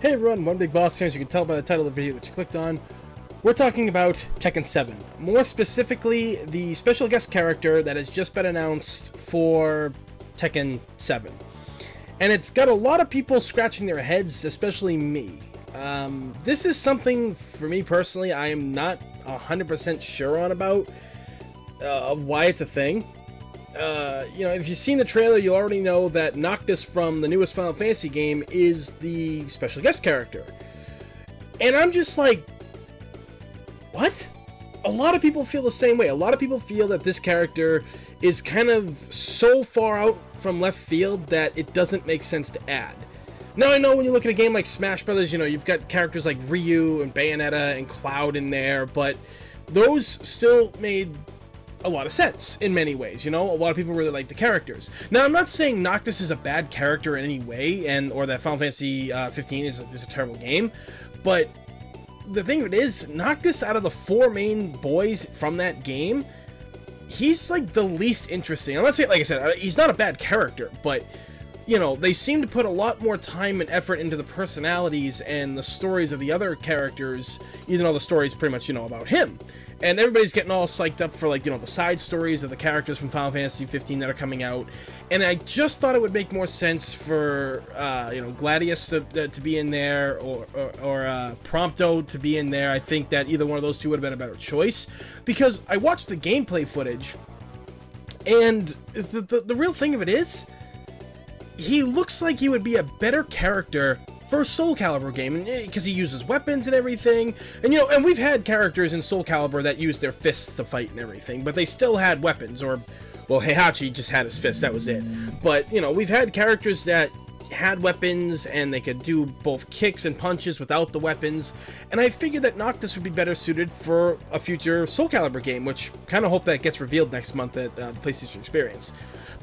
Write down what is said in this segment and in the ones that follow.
Hey everyone, One Big Boss here. As you can tell by the title of the video that you clicked on, we're talking about Tekken 7. More specifically, the special guest character that has just been announced for Tekken 7. And it's got a lot of people scratching their heads, especially me. This is something, for me personally, I am not 100% sure on about why it's a thing. You know, if you've seen the trailer, you already know that Noctis from the newest Final Fantasy game is the special guest character. And I'm just like, what? A lot of people feel the same way. A lot of people feel that this character is kind of so far out from left field that it doesn't make sense to add. Now, I know when you look at a game like Smash Brothers, you know, you've got characters like Ryu and Bayonetta and Cloud in there, but those still made a lot of sense in many ways. You know, a lot of people really like the characters. Now, I'm not saying Noctis is a bad character in any way, or that Final Fantasy 15 is a terrible game, but the thing of it is, Noctis, out of the four main boys from that game, he's like the least interesting. I'm not saying, like I said, he's not a bad character, but you know, they seem to put a lot more time and effort into the personalities and the stories of the other characters, even though the story's pretty much, you know, about him. And everybody's getting all psyched up for, like, you know, the side stories of the characters from Final Fantasy 15 that are coming out. And I just thought it would make more sense for, you know, Gladius to be in there, or Prompto to be in there. I think that either one of those two would have been a better choice. Because I watched the gameplay footage, and the real thing of it is, he looks like he would be a better character for a Soul Calibur game, because he uses weapons and everything. And you know, and we've had characters in Soul Calibur that use their fists to fight and everything, but they still had weapons. Or, well, Heihachi just had his fists, that was it. But you know, we've had characters that had weapons and they could do both kicks and punches without the weapons, and I figured that Noctis would be better suited for a future Soul Calibur game, which kind of hope that gets revealed next month at the PlayStation Experience.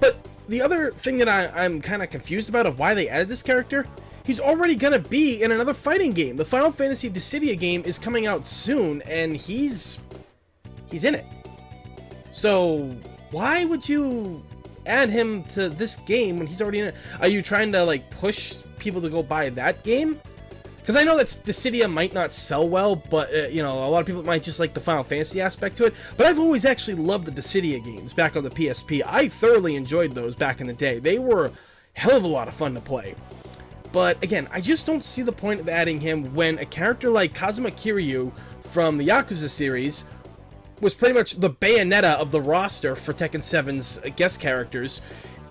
But the other thing that I'm kind of confused about of why they added this character, he's already gonna be in another fighting game. The Final Fantasy Dissidia game is coming out soon, and he's in it. So why would you add him to this game when he's already in it? Are you trying to, like, push people to go buy that game? Because I know that Dissidia might not sell well, but, you know, a lot of people might just like the Final Fantasy aspect to it. But I've always actually loved the Dissidia games back on the PSP. I thoroughly enjoyed those back in the day. They were a hell of a lot of fun to play. But, again, I just don't see the point of adding him when a character like Kazuma Kiryu from the Yakuza series was pretty much the Bayonetta of the roster for Tekken 7's guest characters.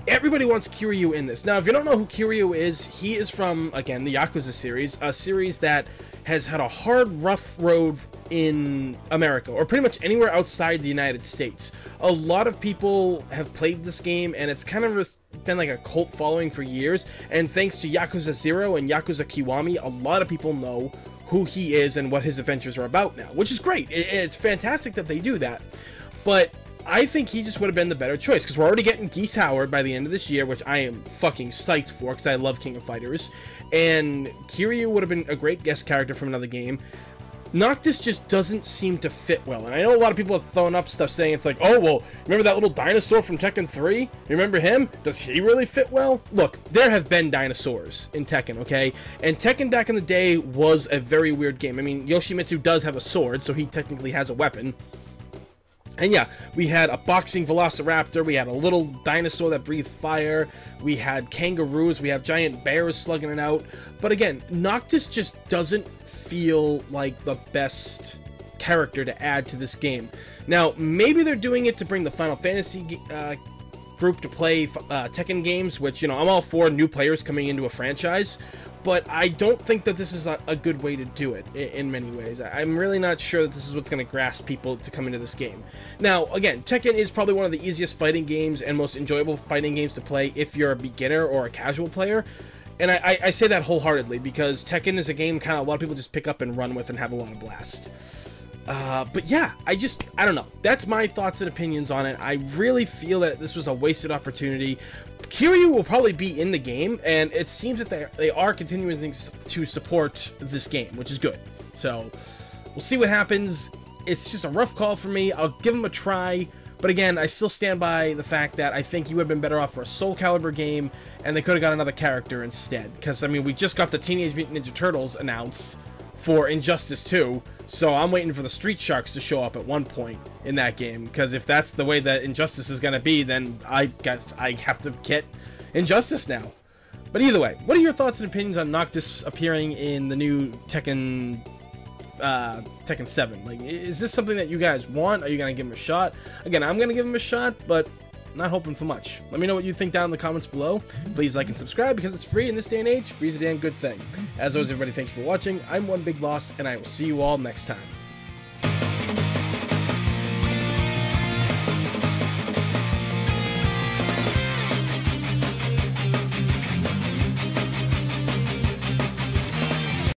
Everybody wants Kiryu in this. Now, if you don't know who Kiryu is, he is from, again, the Yakuza series, a series that has had a hard, rough road in America, or pretty much anywhere outside the United States. A lot of people have played this game, and it's kind of been like a cult following for years, and thanks to Yakuza 0 and Yakuza Kiwami, a lot of people know who he is and what his adventures are about now, which is great. It's fantastic that they do that, but I think he just would have been the better choice, because we're already getting Geese Howard by the end of this year, which I am fucking psyched for, because I love King of Fighters, and Kiryu would have been a great guest character from another game. Noctis just doesn't seem to fit well, and I know a lot of people have thrown up stuff saying it's like, oh, well, remember that little dinosaur from Tekken 3? You remember him? Does he really fit well? Look, there have been dinosaurs in Tekken, okay? And Tekken back in the day was a very weird game. I mean, Yoshimitsu does have a sword, so he technically has a weapon. And yeah, we had a boxing velociraptor, we had a little dinosaur that breathed fire, we had kangaroos, we have giant bears slugging it out. But again, Noctis just doesn't feel like the best character to add to this game. Now, maybe they're doing it to bring the Final Fantasy group to play Tekken games, which, you know, I'm all for new players coming into a franchise, but I don't think that this is a good way to do it in many ways. I'm really not sure that this is what's going to grasp people to come into this game. Now, again, Tekken is probably one of the easiest fighting games and most enjoyable fighting games to play if you're a beginner or a casual player. And I say that wholeheartedly, because Tekken is a game kind of a lot of people just pick up and run with and have a lot of blast. But yeah, I don't know. That's my thoughts and opinions on it. I really feel that this was a wasted opportunity. Kiryu will probably be in the game, and it seems that they are continuing to support this game, which is good. So, we'll see what happens. It's just a rough call for me. I'll give them a try But again, I still stand by the fact that I think you would have been better off for a Soul Calibur game, and they could have got another character instead. Because, I mean, we just got the Teenage Mutant Ninja Turtles announced for Injustice 2, so I'm waiting for the Street Sharks to show up at one point in that game. Because if that's the way that Injustice is going to be, then I guess I have to get Injustice now. But either way, what are your thoughts and opinions on Noctis appearing in the new Tekken 7? Like, is this something that you guys want? Are you gonna give him a shot? Again, I'm gonna give him a shot, but not hoping for much. Let me know what you think down in the comments below. Please like and subscribe because it's free in this day and age. Free is a damn good thing. As always, everybody, thank you for watching. I'm One Big Boss, and I will see you all next time.